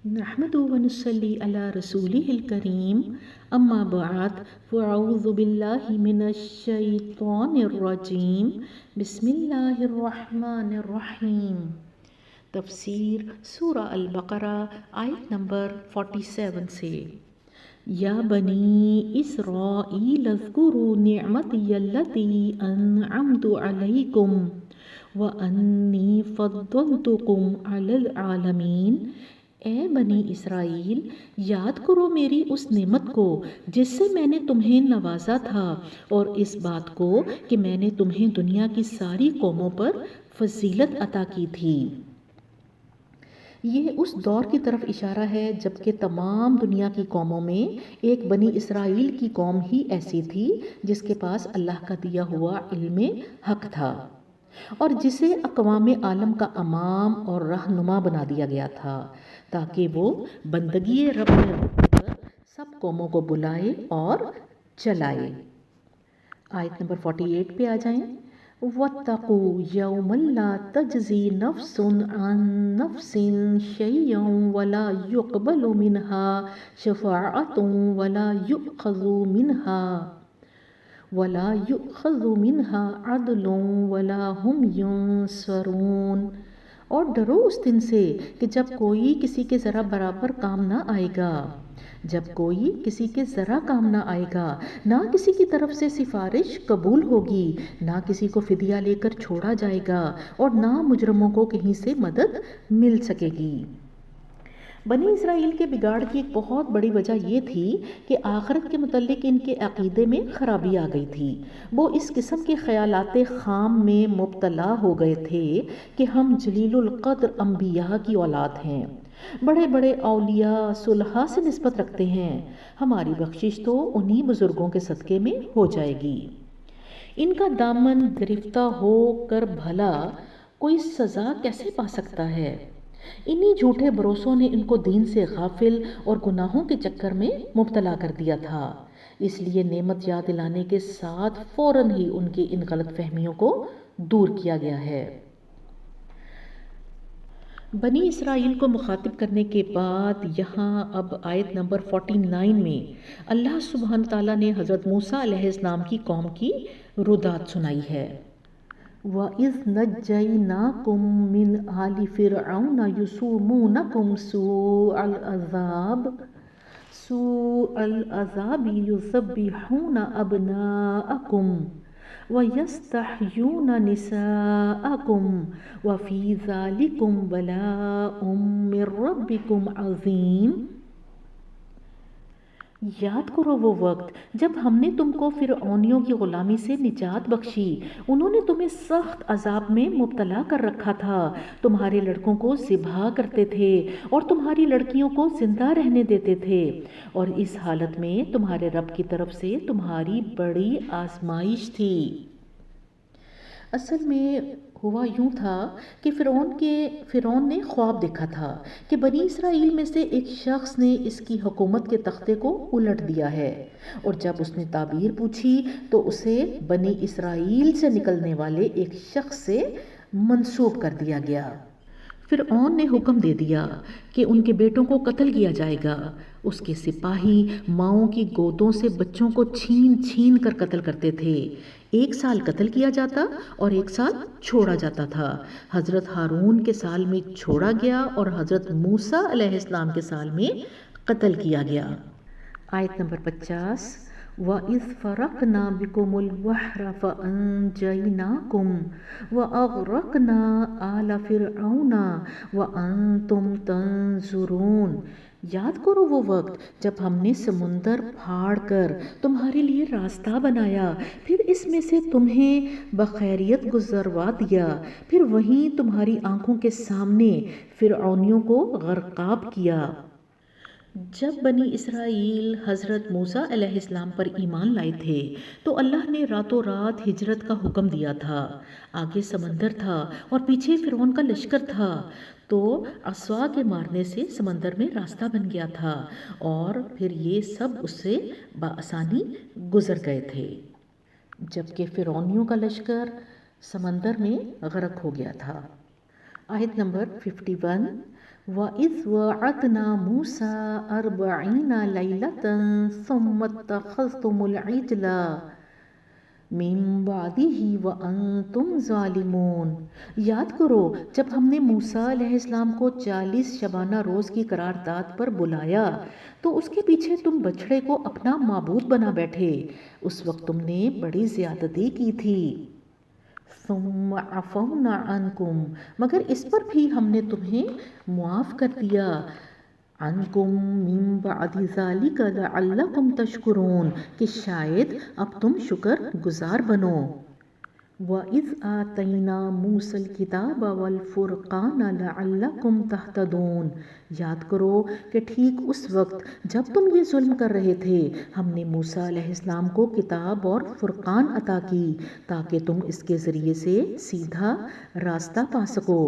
نحمد و نصلی علی رسولہ الکریم اما بعد فاعوذ باللہ من الشیطان الرجیم بسم اللہ الرحمن الرحیم۔ تفسیر سورہ البقرہ آیت نمبر 47 سے۔ یا بنی اسرائیل اذکروا نعمتی التی انعمت علیکم وانی فضلتکم علی العالمین۔ اے بنی اسرائیل، یاد کرو میری اس نعمت کو جس سے میں نے تمہیں نوازا تھا، اور اس بات کو کہ میں نے تمہیں دنیا کی ساری قوموں پر فضیلت عطا کی تھی۔ یہ اس دور کی طرف اشارہ ہے جب کہ تمام دنیا کی قوموں میں ایک بنی اسرائیل کی قوم ہی ایسی تھی جس کے پاس اللہ کا دیا ہوا علم حق تھا، اور جسے اقوام عالم کا امام اور رہنما بنا دیا گیا تھا تاکہ وہ بندگی رب پر سب قوموں کو بلائے اور چلائے۔ آیت نمبر 48 پہ آ جائیں۔ وَاتَّقُوا يَوْمًا لَا تَجْزِي نَفْسٌ عَن نَفْسٍ شَيْئًا وَلَا يُقْبَلُ مِنْهَا شَفَاعَةٌ وَلَا يُؤْخَذُ مِنْهَا عَدْلٌ وَلَا هُمْ يُنصَرُونَ۔ اور ڈرو اس دن سے کہ جب کوئی کسی کے ذرا برابر کام نہ آئے گا، جب کوئی کسی کے ذرا کام نہ آئے گا، نہ کسی کی طرف سے سفارش قبول ہوگی، نہ کسی کو فدیہ لے کر چھوڑا جائے گا، اور نہ مجرموں کو کہیں سے مدد مل سکے گی۔ بنی اسرائیل کے بگاڑ کی ایک بہت بڑی وجہ یہ تھی کہ آخرت کے متعلق ان کے عقیدے میں خرابی آ گئی تھی۔ وہ اس قسم کے خیالات خام میں مبتلا ہو گئے تھے کہ ہم جلیل القدر انبیاء کی اولاد ہیں، بڑے بڑے اولیاء صلحاء سے نسبت رکھتے ہیں، ہماری بخشش تو انہی بزرگوں کے صدقے میں ہو جائے گی۔ ان کا دامن گرفتہ ہو کر بھلا کوئی سزا کیسے پا سکتا ہے؟ انہی جھوٹے بھروسوں نے ان کو دین سے غافل اور گناہوں کے چکر میں مبتلا کر دیا تھا، اس لیے نعمت یاد دلانے کے ساتھ فوراً ہی ان کی ان غلط فہمیوں کو دور کیا گیا ہے۔ بنی اسرائیل کو مخاطب کرنے کے بعد یہاں اب آیت نمبر 49 میں اللہ سبحانہ تعالیٰ نے حضرت موسیٰ علیہ السلام کی قوم کی ردات سنائی ہے۔ وَإِذْ نَجَّيْنَاكُمْ مِنْ آلِ فِرْعَوْنَ يُسُومُونَكُمْ سُوءَ الْعَذَابِ يُذَبِّحُونَ أَبْنَاءَكُمْ وَيَسْتَحْيُونَ نِسَاءَكُمْ وَفِي ذَلِكُمْ بَلَاءٌ مِّن رَّبِّكُمْ عَظِيمٌ۔ یاد کرو وہ وقت جب ہم نے تم کو فرعونیوں کی غلامی سے نجات بخشی، انہوں نے تمہیں سخت عذاب میں مبتلا کر رکھا تھا، تمہارے لڑکوں کو ذبح کرتے تھے اور تمہاری لڑکیوں کو زندہ رہنے دیتے تھے، اور اس حالت میں تمہارے رب کی طرف سے تمہاری بڑی آزمائش تھی۔ اصل میں ہوا یوں تھا کہ فرعون نے خواب دیکھا تھا کہ بنی اسرائیل میں سے ایک شخص نے اس کی حکومت کے تختے کو الٹ دیا ہے، اور جب اس نے تعبیر پوچھی تو اسے بنی اسرائیل سے نکلنے والے ایک شخص سے منسوب کر دیا گیا۔ فرعون نے حکم دے دیا کہ ان کے بیٹوں کو قتل کیا جائے گا۔ اس کے سپاہی ماؤں کی گودوں سے بچوں کو چھین چھین کر قتل کرتے تھے، 1 سال قتل کیا جاتا اور 1 سال چھوڑا جاتا تھا۔ حضرت ہارون کے سال میں چھوڑا گیا اور حضرت موسیٰ علیہ السلام کے سال میں قتل کیا گیا۔ آیت نمبر 50۔ وَإِذْ فَرَقْنَا بِكُمُ الْبَحْرَ فَأَنْجَيْنَاكُمْ وَأَغْرَقْنَا آلَ فِرْعَوْنَ وَأَنْتُمْ تَنْظُرُونَ۔ یاد کرو وہ وقت جب ہم نے سمندر پھاڑ کر تمہارے لیے راستہ بنایا، پھر اس میں سے تمہیں بخیریت گزروا دیا، پھر وہیں تمہاری آنکھوں کے سامنے فرعونیوں کو غرقاب کیا۔ جب بنی اسرائیل حضرت موسیٰ علیہ السلام پر ایمان لائے تھے تو اللہ نے راتوں رات ہجرت کا حکم دیا تھا۔ آگے سمندر تھا اور پیچھے فرعون کا لشکر تھا، تو عصا کے مارنے سے سمندر میں راستہ بن گیا تھا، اور پھر یہ سب اس سے بآسانی گزر گئے تھے، جبکہ فرعونیوں کا لشکر سمندر میں غرق ہو گیا تھا۔ آیت نمبر 51۔ وَإِذْ وَعَدْنَا مُوسَىٰ 40 لَيْلَةً ثُمَّ اتَّخَذْتُمُ الْعِجْلَ مِن بَعْدِهِ وَأَنْتُمْ ظَالِمُونَ۔ یاد کرو جب ہم نے موسیٰ علیہ السلام کو 40 شبانہ روز کی قرارداد پر بلایا تو اس کے پیچھے تم بچڑے کو اپنا معبود بنا بیٹھے، اس وقت تم نے بڑی زیادتی کی تھی۔ ثم عفونا عنکم، مگر اس پر بھی ہم نے تمہیں معاف کر دیا۔ عنکم من بعد ذالک لعلکم تشکرون، کہ شاید اب تم شکر گزار بنو۔ وَإِذْ آتَيْنَا مُوسَى الْكِتَابَ وَالْفُرْقَانَ لَعَلَّكُمْ تَهْتَدُونَ۔ یاد کرو کہ ٹھیک اس وقت جب تم یہ ظلم کر رہے تھے ہم نے موسیٰ علیہ السلام کو کتاب اور فرقان عطا کی تاکہ تم اس کے ذریعے سے سیدھا راستہ پا سکو۔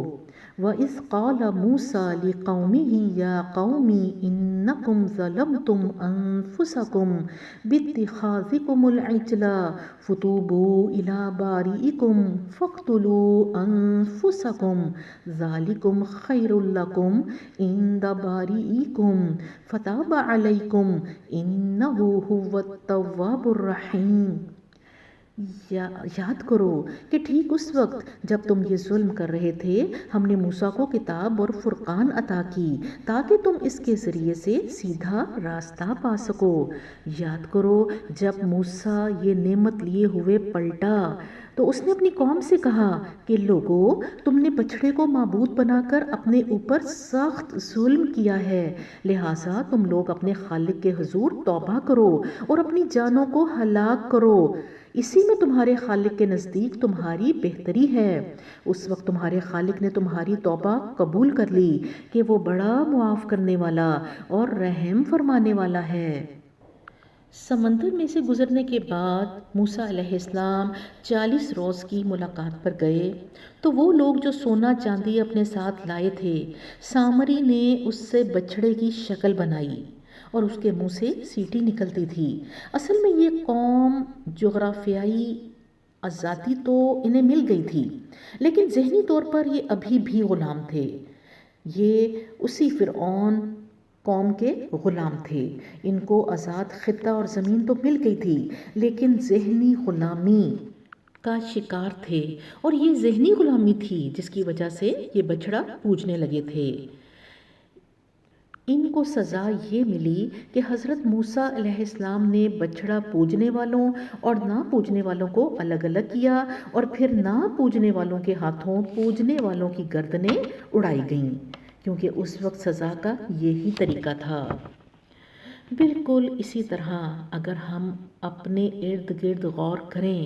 وَإِذْ قَالَ مُوسَىٰ لِقَوْمِهِ يَا قَوْمِ إِنَّكُمْ ظَلَمْتُمْ أَنفُسَكُمْ بِاتِّخَاذِكُمُ الْعِجْلَ فَتُوبُوا إِلَىٰ بَارِئِكُمْ فَاقْتُلُوا أَنفُسَكُمْ ذَٰلِكُمْ خَيْرٌ لَكُمْ عِندَ بَارِئِكُمْ فَتَابَ عَلَيْكُمْ إِنَّهُ هُوَ التَّوَّابُ الرَّحِيمُ۔ یاد کرو کہ ٹھیک اس وقت جب تم یہ ظلم کر رہے تھے ہم نے موسیٰ کو کتاب اور فرقان عطا کی تاکہ تم اس کے ذریعے سے سیدھا راستہ پا سکو۔ یاد کرو جب موسیٰ یہ نعمت لیے ہوئے پلٹا تو اس نے اپنی قوم سے کہا کہ لوگو تم نے بچڑے کو معبود بنا کر اپنے اوپر سخت ظلم کیا ہے، لہٰذا تم لوگ اپنے خالق کے حضور توبہ کرو اور اپنی جانوں کو ہلاک کرو، اسی میں تمہارے خالق کے نزدیک تمہاری بہتری ہے۔ اس وقت تمہارے خالق نے تمہاری توبہ قبول کر لی کہ وہ بڑا معاف کرنے والا اور رحم فرمانے والا ہے۔ سمندر میں سے گزرنے کے بعد موسیٰ علیہ السلام 40 روز کی ملاقات پر گئے تو وہ لوگ جو سونا چاندی اپنے ساتھ لائے تھے سامری نے اس سے بچڑے کی شکل بنائی اور اس کے منہ سے سیٹی نکلتی تھی۔ اصل میں یہ قوم جغرافیائی آزادی تو انہیں مل گئی تھی لیکن ذہنی طور پر یہ ابھی بھی غلام تھے، یہ اسی فرعون قوم کے غلام تھے۔ ان کو آزاد خطہ اور زمین تو مل گئی تھی لیکن ذہنی غلامی کا شکار تھے، اور یہ ذہنی غلامی تھی جس کی وجہ سے یہ بچڑا پوجنے لگے تھے۔ ان کو سزا یہ ملی کہ حضرت موسیٰ علیہ السلام نے بچڑا پوجنے والوں اور نہ پوجنے والوں کو الگ الگ کیا اور پھر نہ پوجنے والوں کے ہاتھوں پوجنے والوں کی گردنیں اڑائی گئیں، کیونکہ اس وقت سزا کا یہی طریقہ تھا۔ بالکل اسی طرح اگر ہم اپنے ارد گرد غور کریں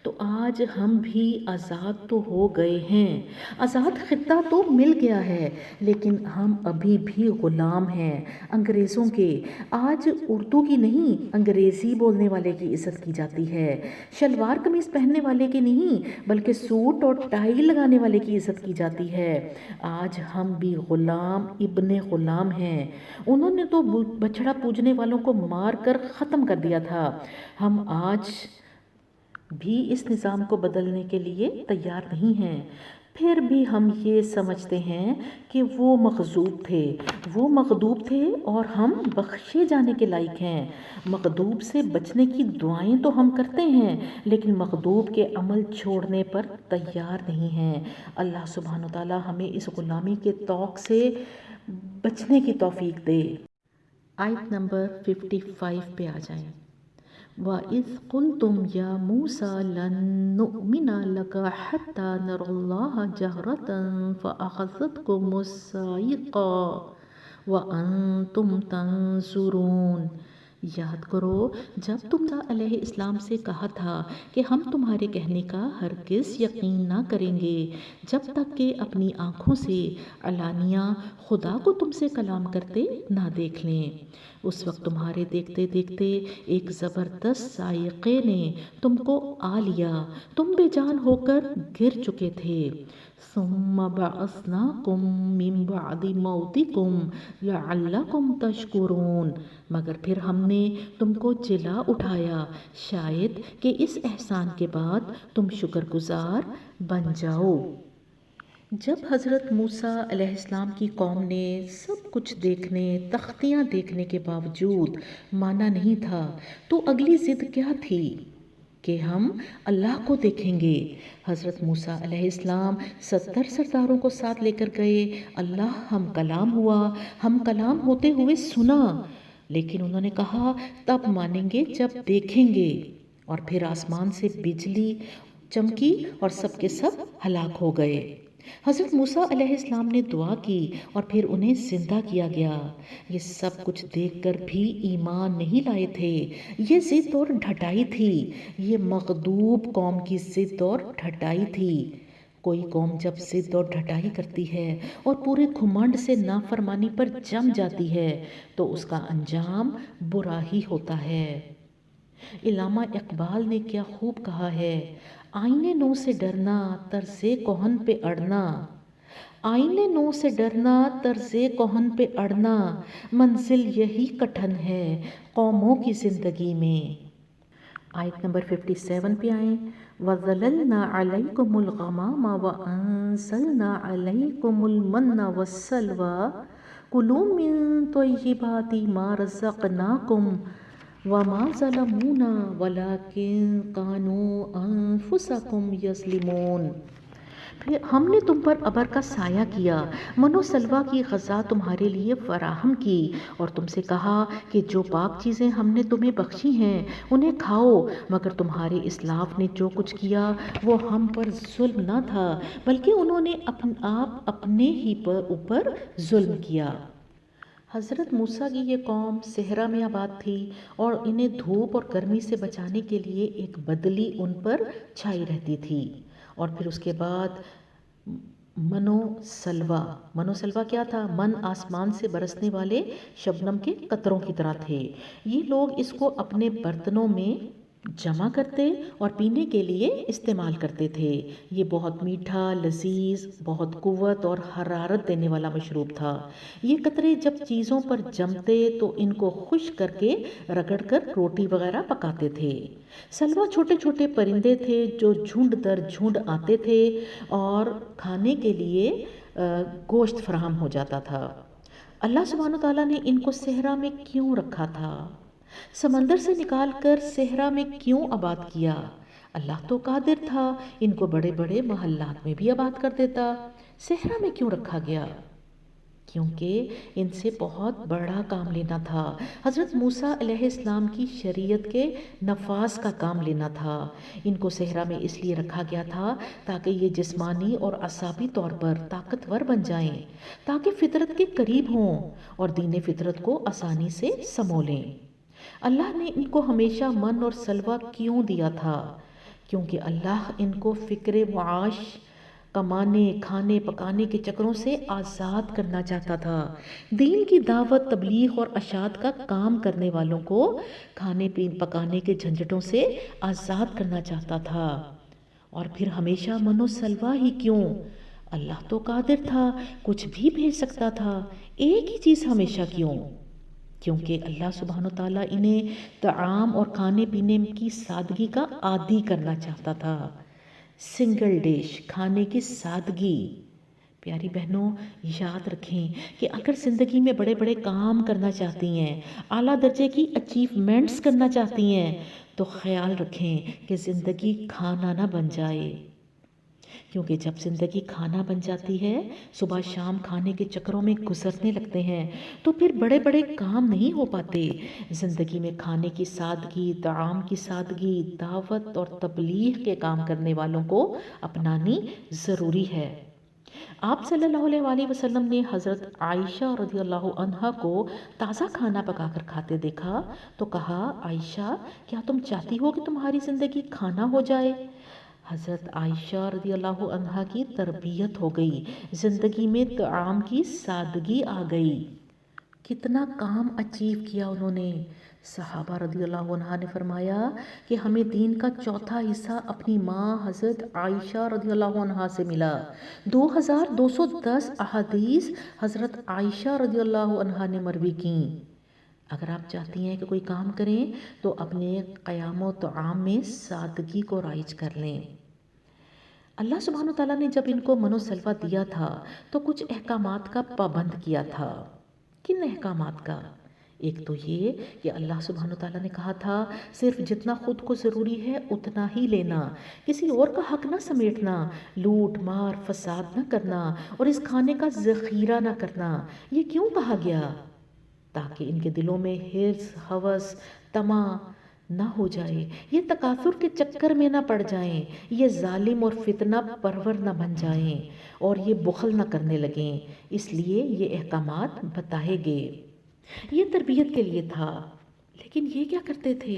تو آج ہم بھی آزاد تو ہو گئے ہیں، آزاد خطہ تو مل گیا ہے لیکن ہم ابھی بھی غلام ہیں انگریزوں کے۔ آج اردو کی نہیں انگریزی بولنے والے کی عزت کی جاتی ہے، شلوار قمیص پہننے والے کی نہیں بلکہ سوٹ اور ٹائی لگانے والے کی عزت کی جاتی ہے۔ آج ہم بھی غلام ابن غلام ہیں، انہوں نے تو بچڑا پوجنے والوں کو مار کر ختم کر دیا تھا، ہم آج بھی اس نظام کو بدلنے کے لیے تیار نہیں ہیں۔ پھر بھی ہم یہ سمجھتے ہیں کہ وہ مغضوب تھے، وہ مغضوب تھے اور ہم بخشے جانے کے لائق ہیں۔ مغضوب سے بچنے کی دعائیں تو ہم کرتے ہیں لیکن مغضوب کے عمل چھوڑنے پر تیار نہیں ہیں۔ اللہ سبحانہ وتعالی ہمیں اس غلامی کے طوق سے بچنے کی توفیق دے۔ آیت نمبر 55 پہ آ جائیں۔ وَإِذْ قُلْتُمْ يَا مُوسَىٰ لَن نُؤْمِنَ لَكَ حَتَّىٰ نَرَى اللَّهَ جَهْرَةً فَأَخَذَتْكُمُ الصَّاعِقَةُ وَأَنْتُمْ تَنظُرُونَ۔ یاد کرو جب تم موسیٰ علیہ السلام سے کہا تھا کہ ہم تمہارے کہنے کا ہرگز یقین نہ کریں گے جب تک کہ اپنی آنکھوں سے علانیہ خدا کو تم سے کلام کرتے نہ دیکھ لیں۔ اس وقت تمہارے دیکھتے دیکھتے ایک زبردست صاعقے نے تم کو آ لیا، تم بے جان ہو کر گر چکے تھے۔ ثم بعثناکم من بعد موتکم لعلکم تشکرون، مگر پھر ہم نے تم کو جلا اٹھایا شاید کہ اس احسان کے بعد تم شکر گزار بن جاؤ۔ جب حضرت موسیٰ علیہ السلام کی قوم نے سب کچھ دیکھنے، تختیاں دیکھنے کے باوجود مانا نہیں تھا تو اگلی ضد کیا تھی کہ ہم اللہ کو دیکھیں گے۔ حضرت موسیٰ علیہ السلام 70 سرداروں کو ساتھ لے کر گئے۔ اللہ ہم کلام ہوا، ہم کلام ہوتے ہوئے سنا، لیکن انہوں نے کہا تب مانیں گے جب دیکھیں گے، اور پھر آسمان سے بجلی چمکی اور سب کے سب ہلاک ہو گئے۔ حضرت موسیٰ علیہ السلام نے دعا کی اور پھر انہیں زندہ کیا گیا۔ یہ سب کچھ دیکھ کر بھی ایمان نہیں لائے تھے۔ یہ ضد اور ڈھٹائی تھی، یہ مغضوب قوم کی ضد اور ڈھٹائی تھی۔ کوئی قوم جب ضد اور ڈھٹائی کرتی ہے اور پورے گھمنڈ سے نافرمانی پر جم جاتی ہے تو اس کا انجام برا ہی ہوتا ہے۔ علامہ اقبال نے کیا خوب کہا ہے، آئینے نو سے ڈرنا طرز کہن پہ اڑنا، آئینے نو سے ڈرنا طرز کہن پہ اڑنا، منزل یہی کٹھن ہے قوموں کی زندگی میں۔ آیت نمبر 57 پہ آئیں، وَظَلَلْنَا عَلَيْكُمُ الْغَمَامَ وَأَنزَلْنَا عَلَيْكُمُ الْمَنَّ وَالسَّلْوَىٰ كُلُوا مِن طَيِّبَاتِ مَا رَزَقْنَاكُمْ وَمَا ظَلَمُونَا وَلَٰكِن كَانُوا أَنفُسَهُمْ يَظْلِمُونَ۔ پھر ہم نے تم پر ابر کا سایہ کیا، من و سلوہ کی غذا تمہارے لیے فراہم کی، اور تم سے کہا کہ جو پاک چیزیں ہم نے تمہیں بخشی ہیں انہیں کھاؤ، مگر تمہارے اسلاف نے جو کچھ کیا وہ ہم پر ظلم نہ تھا بلکہ انہوں نے اپنے ہی اوپر ظلم کیا۔ حضرت موسیٰ کی یہ قوم صحرا میں آباد تھی اور انہیں دھوپ اور گرمی سے بچانے کے لیے ایک بدلی ان پر چھائی رہتی تھی، اور پھر اس کے بعد منو سلوہ کیا تھا؟ من آسمان سے برسنے والے شبنم کے قطروں کی طرح تھے۔ یہ لوگ اس کو اپنے برتنوں میں جمع کرتے اور پینے کے لیے استعمال کرتے تھے۔ یہ بہت میٹھا، لذیذ، بہت قوت اور حرارت دینے والا مشروب تھا۔ یہ قطرے جب چیزوں پر جمتے تو ان کو خشک کر کے رگڑ کر روٹی وغیرہ پکاتے تھے۔ سلوہ چھوٹے چھوٹے پرندے تھے جو جھنڈ در جھنڈ آتے تھے اور کھانے کے لیے گوشت فراہم ہو جاتا تھا۔ اللہ سبحانہ تعالیٰ نے ان کو صحرا میں کیوں رکھا تھا؟ سمندر سے نکال کر صحرا میں کیوں آباد کیا؟ اللہ تو قادر تھا ان کو بڑے بڑے محلات میں بھی آباد کر دیتا۔ صحرا میں کیوں رکھا گیا؟ کیونکہ ان سے بہت بڑا کام لینا تھا۔ حضرت موسیٰ علیہ السلام کی شریعت کے نفاذ کا کام لینا تھا۔ ان کو صحرا میں اس لیے رکھا گیا تھا تاکہ یہ جسمانی اور اعصابی طور پر طاقتور بن جائیں، تاکہ فطرت کے قریب ہوں اور دین فطرت کو آسانی سے سمولیں۔ اللہ نے ان کو ہمیشہ من اور سلوہ کیوں دیا تھا؟ کیونکہ اللہ ان کو فکر معاش، کمانے، کھانے پکانے کے چکروں سے آزاد کرنا چاہتا تھا۔ دین کی دعوت، تبلیغ اور اشاعت کا کام کرنے والوں کو کھانے پکانے کے جھنجھٹوں سے آزاد کرنا چاہتا تھا۔ اور پھر ہمیشہ من و سلوہ ہی کیوں؟ اللہ تو قادر تھا، کچھ بھی بھیج سکتا تھا۔ ایک ہی چیز ہمیشہ کیوں؟ کیونکہ اللہ سبحانہ تعالیٰ انہیں طعام اور کھانے پینے کی سادگی کا عادی کرنا چاہتا تھا۔ سنگل ڈش، کھانے کی سادگی۔ پیاری بہنوں، یاد رکھیں کہ اگر زندگی میں بڑے بڑے کام کرنا چاہتی ہیں، اعلیٰ درجے کی اچیومنٹس کرنا چاہتی ہیں، تو خیال رکھیں کہ زندگی کھانا نہ بن جائے، کیونکہ جب زندگی کھانا بن جاتی ہے، صبح شام کھانے کے چکروں میں گزرنے لگتے ہیں تو پھر بڑے بڑے کام نہیں ہو پاتے۔ زندگی میں کھانے کی سادگی، طعام کی سادگی، دعوت اور تبلیغ کے کام کرنے والوں کو اپنانی ضروری ہے۔ آپ صلی اللہ علیہ وآلہ وسلم نے حضرت عائشہ رضی اللہ عنہا کو تازہ کھانا پکا کر کھاتے دیکھا تو کہا، عائشہ کیا تم چاہتی ہو کہ تمہاری زندگی کھانا ہو جائے؟ حضرت عائشہ رضی اللہ عنہا کی تربیت ہو گئی، زندگی میں طعام کی سادگی آ گئی۔ کتنا کام اچیو کیا انہوں نے۔ صحابہ رضی اللہ عنہ نے فرمایا کہ ہمیں دین کا چوتھا حصہ اپنی ماں حضرت عائشہ رضی اللہ عنہ سے ملا۔ 2210 احادیث حضرت عائشہ رضی اللہ عنہ نے مروی کیں۔ اگر آپ چاہتی ہیں کہ کوئی کام کریں تو اپنے قیام و طعام میں سادگی کو رائج کر لیں۔ اللہ سبحانہ تعالیٰ نے جب ان کو من و سلوہ دیا تھا تو کچھ احکامات کا پابند کیا تھا۔ کن احکامات کا؟ ایک تو یہ کہ اللہ سبحانہ تعالیٰ نے کہا تھا صرف جتنا خود کو ضروری ہے اتنا ہی لینا، کسی اور کا حق نہ سمیٹنا، لوٹ مار فساد نہ کرنا اور اس کھانے کا ذخیرہ نہ کرنا۔ یہ کیوں کہا گیا؟ تاکہ ان کے دلوں میں حرص، ہوس، طمع نہ ہو جائے، یہ تکاثر کے چکر میں نہ پڑ جائیں، یہ ظالم اور فتنہ پرور نہ بن جائیں اور یہ بخل نہ کرنے لگیں۔ اس لیے یہ احکامات بتائے گئے۔ یہ تربیت کے لیے تھا۔ لیکن یہ کیا کرتے تھے؟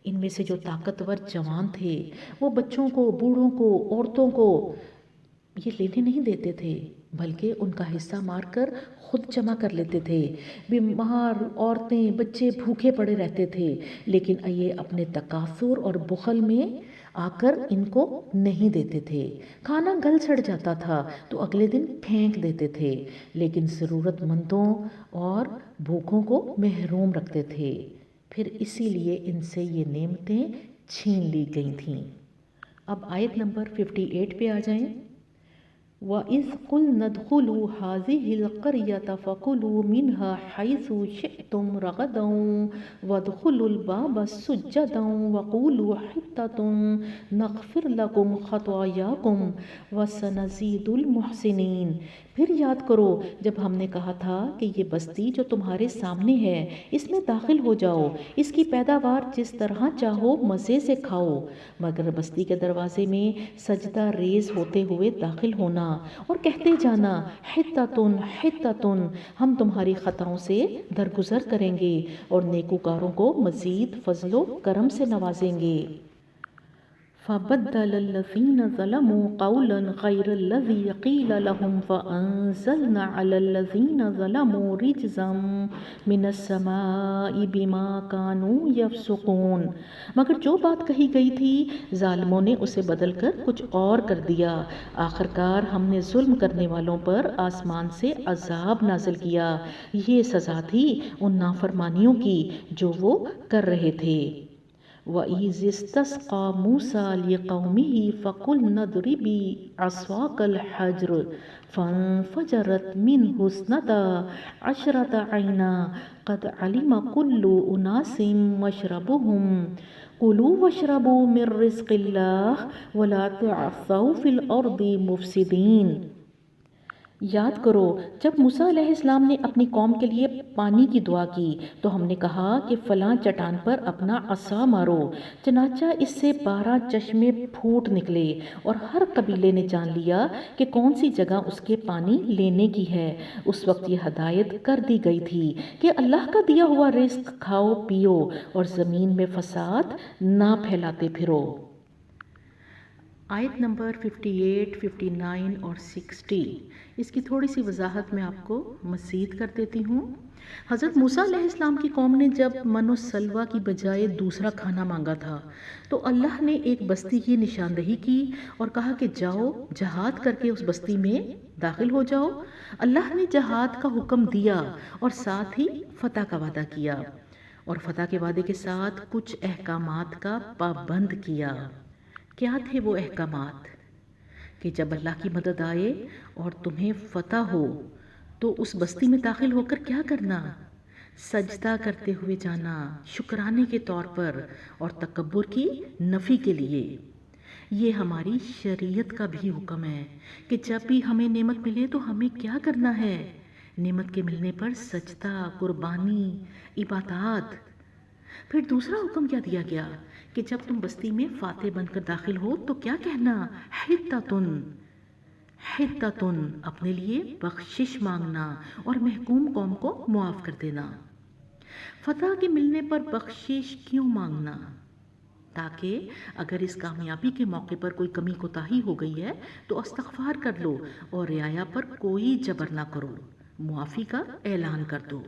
ان میں سے جو طاقتور جوان تھے وہ بچوں کو، بوڑھوں کو، عورتوں کو یہ لینے نہیں دیتے تھے، بلکہ ان کا حصہ مار کر خود جمع کر لیتے تھے۔ بیمار عورتیں، بچے بھوکے پڑے رہتے تھے، لیکن یہ اپنے تکاثر اور بخل میں آ کر ان کو نہیں دیتے تھے۔ کھانا گل سڑ جاتا تھا تو اگلے دن پھینک دیتے تھے، لیکن ضرورت مندوں اور بھوکوں کو محروم رکھتے تھے۔ پھر اسی لیے ان سے یہ نعمتیں چھین لی گئی تھیں۔ اب آیت نمبر 58 پہ آ جائیں۔ وَإِذْ قُلْنَا ادْخُلُوا هَٰذِهِ الْقَرْيَةَ فَكُلُوا مِنْهَا حَيْثُ شِئْتُمْ رَغَدًا وَادْخُلُوا الْبَابَ سُجَّدًا وَقُولُوا حِطَّةٌ نَغْفِرْ لَكُمْ خَطَايَاكُمْ وَسَنَزِيدُ الْمُحْسِنِينَ۔ پھر یاد کرو جب ہم نے کہا تھا کہ یہ بستی جو تمہارے سامنے ہے اس میں داخل ہو جاؤ، اس کی پیداوار جس طرح چاہو مزے سے کھاؤ، مگر بستی کے دروازے میں سجدہ ریز ہوتے ہوئے داخل ہونا اور کہتے جانا حطتن حطتن، ہم تمہاری خطاؤں سے درگزر کریں گے اور نیکوکاروں کو مزید فضل و کرم سے نوازیں گے۔ فَبَدَّلَ الَّذِينَ ظَلَمُوا قَوْلًا غَيْرَ الَّذِي قِيلَ لَهُمْ فَأَنزَلْنَا عَلَى الَّذِينَ ظَلَمُوا رِجْزًا مِّنَ السَّمَاءِ بِمَا كَانُوا يَفْسُقُونَ۔ مگر جو بات کہی گئی تھی ظالموں نے اسے بدل کر کچھ اور کر دیا۔ آخرکار ہم نے ظلم کرنے والوں پر آسمان سے عذاب نازل کیا۔ یہ سزا تھی ان نافرمانیوں کی جو وہ کر رہے تھے۔ وَإِذِ اسْتَسْقَىٰ مُوسَىٰ لِقَوْمِهِ فَقُلْنَا اضْرِبِي عَصَاكَ الْحَجَرَ فَانفَجَرَتْ مِنْهُ اثْنَتَا عَشْرَةَ عَيْنًا قَدْ عَلِمَ كُلُّ أُنَاسٍ مَّشْرَبَهُمْ كُلُوا وَاشْرَبُوا مِن رِّزْقِ اللَّهِ وَلَا تَعْثَوْا فِي الْأَرْضِ مُفْسِدِينَ۔ یاد کرو جب موسیٰ علیہ السلام نے اپنی قوم کے لیے پانی کی دعا کی تو ہم نے کہا کہ فلاں چٹان پر اپنا عصا مارو، چنانچہ اس سے 12 چشمے پھوٹ نکلے اور ہر قبیلے نے جان لیا کہ کون سی جگہ اس کے پانی لینے کی ہے۔ اس وقت یہ ہدایت کر دی گئی تھی کہ اللہ کا دیا ہوا رزق کھاؤ پیو اور زمین میں فساد نہ پھیلاتے پھرو۔ آیت نمبر 58، 59 اور 60، اس کی تھوڑی سی وضاحت میں آپ کو مزید کر دیتی ہوں۔ حضرت موسیٰ علیہ السلام کی قوم نے جب من و سلوہ کی بجائے دوسرا کھانا مانگا تھا تو اللہ نے ایک بستی کی نشاندہی کی اور کہا کہ جاؤ جہاد کر کے اس بستی میں داخل ہو جاؤ۔ اللہ نے جہاد کا حکم دیا اور ساتھ ہی فتح کا وعدہ کیا، اور فتح کے وعدے کے ساتھ کچھ احکامات کا پابند کیا۔ کیا تھے وہ احکامات؟ کہ جب اللہ کی مدد آئے اور تمہیں فتح ہو تو اس بستی میں داخل ہو کر کیا کرنا؟ سجدہ کرتے ہوئے جانا شکرانے کے طور پر اور تکبر کی نفی کے لیے۔ یہ ہماری شریعت کا بھی حکم ہے کہ جب بھی ہمیں نعمت ملے تو ہمیں کیا کرنا ہے؟ نعمت کے ملنے پر سجدہ، قربانی، عبادات۔ پھر دوسرا حکم کیا دیا گیا کہ جب تم بستی میں فاتح بن کر داخل ہو تو کیا کہنا؟ حطتن حطتن، اپنے لیے بخشش مانگنا اور محکوم قوم کو معاف کر دینا۔ فتح کے ملنے پر بخشش کیوں مانگنا؟ تاکہ اگر اس کامیابی کے موقع پر کوئی کمی کوتاہی ہو گئی ہے تو استغفار کر لو اور رعایا پر کوئی جبر نہ کرو، معافی کا اعلان کر دو۔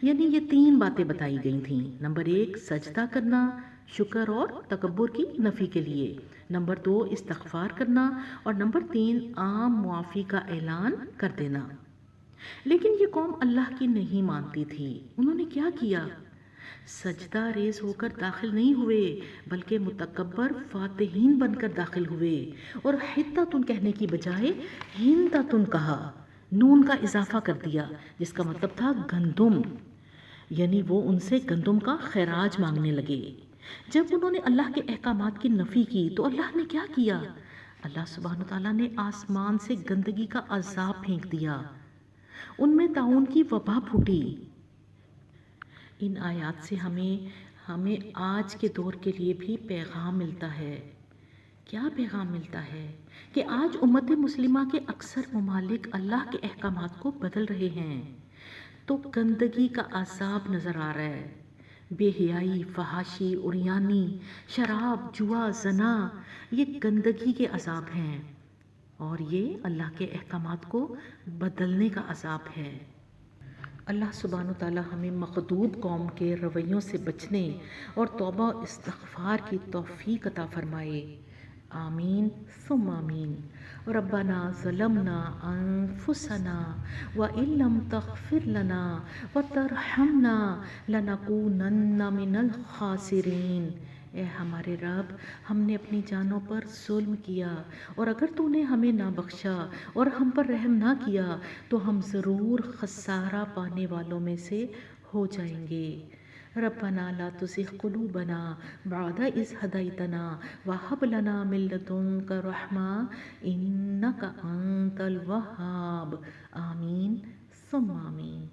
یعنی یہ 3 باتیں بتائی گئی تھیں۔ نمبر 1 سجدہ کرنا شکر اور تکبر کی نفی کے لیے، نمبر 2 استغفار کرنا، اور نمبر 3 عام معافی کا اعلان کر دینا۔ لیکن یہ قوم اللہ کی نہیں مانتی تھی۔ انہوں نے کیا کیا؟ سجدہ ریز ہو کر داخل نہیں ہوئے بلکہ متکبر فاتحین بن کر داخل ہوئے، اور حتتن کہنے کی بجائے ہنتتن کہا، نون کا اضافہ کر دیا جس کا مطلب تھا گندم، یعنی وہ ان سے گندم کا خراج مانگنے لگے۔ جب انہوں نے اللہ کے احکامات کی نفی کی تو اللہ نے کیا کیا؟ اللہ سبحانہ تعالیٰ نے آسمان سے گندگی کا عذاب پھینک دیا، ان میں طاعون کی وبا پھوٹی۔ ان آیات سے ہمیں آج کے دور کے لیے بھی پیغام ملتا ہے۔ کیا پیغام ملتا ہے؟ کہ آج امت مسلمہ کے اکثر ممالک اللہ کے احکامات کو بدل رہے ہیں تو گندگی کا عذاب نظر آ رہا ہے۔ بے حیائی، فحاشی، عریانی، شراب، جوا، زنا، یہ گندگی کے عذاب ہیں، اور یہ اللہ کے احکامات کو بدلنے کا عذاب ہے۔ اللہ سبحانہ تعالیٰ ہمیں مغضوب قوم کے رویوں سے بچنے اور توبہ و استغفار کی توفیق عطا فرمائے، آمین ثم آمین۔ ربنا ظلمنا انفسنا وان لم تغفر لنا وترحمنا لنکونن من الخاسرین۔ اے ہمارے رب، ہم نے اپنی جانوں پر ظلم کیا، اور اگر تو نے ہمیں نہ بخشا اور ہم پر رحم نہ کیا تو ہم ضرور خسارہ پانے والوں میں سے ہو جائیں گے۔ ربنا لا تزغ قلوبنا بعد اذ ہدیتنا وہب لنا من لدنک رحمہ انک انت الوہاب، آمین ثم آمین۔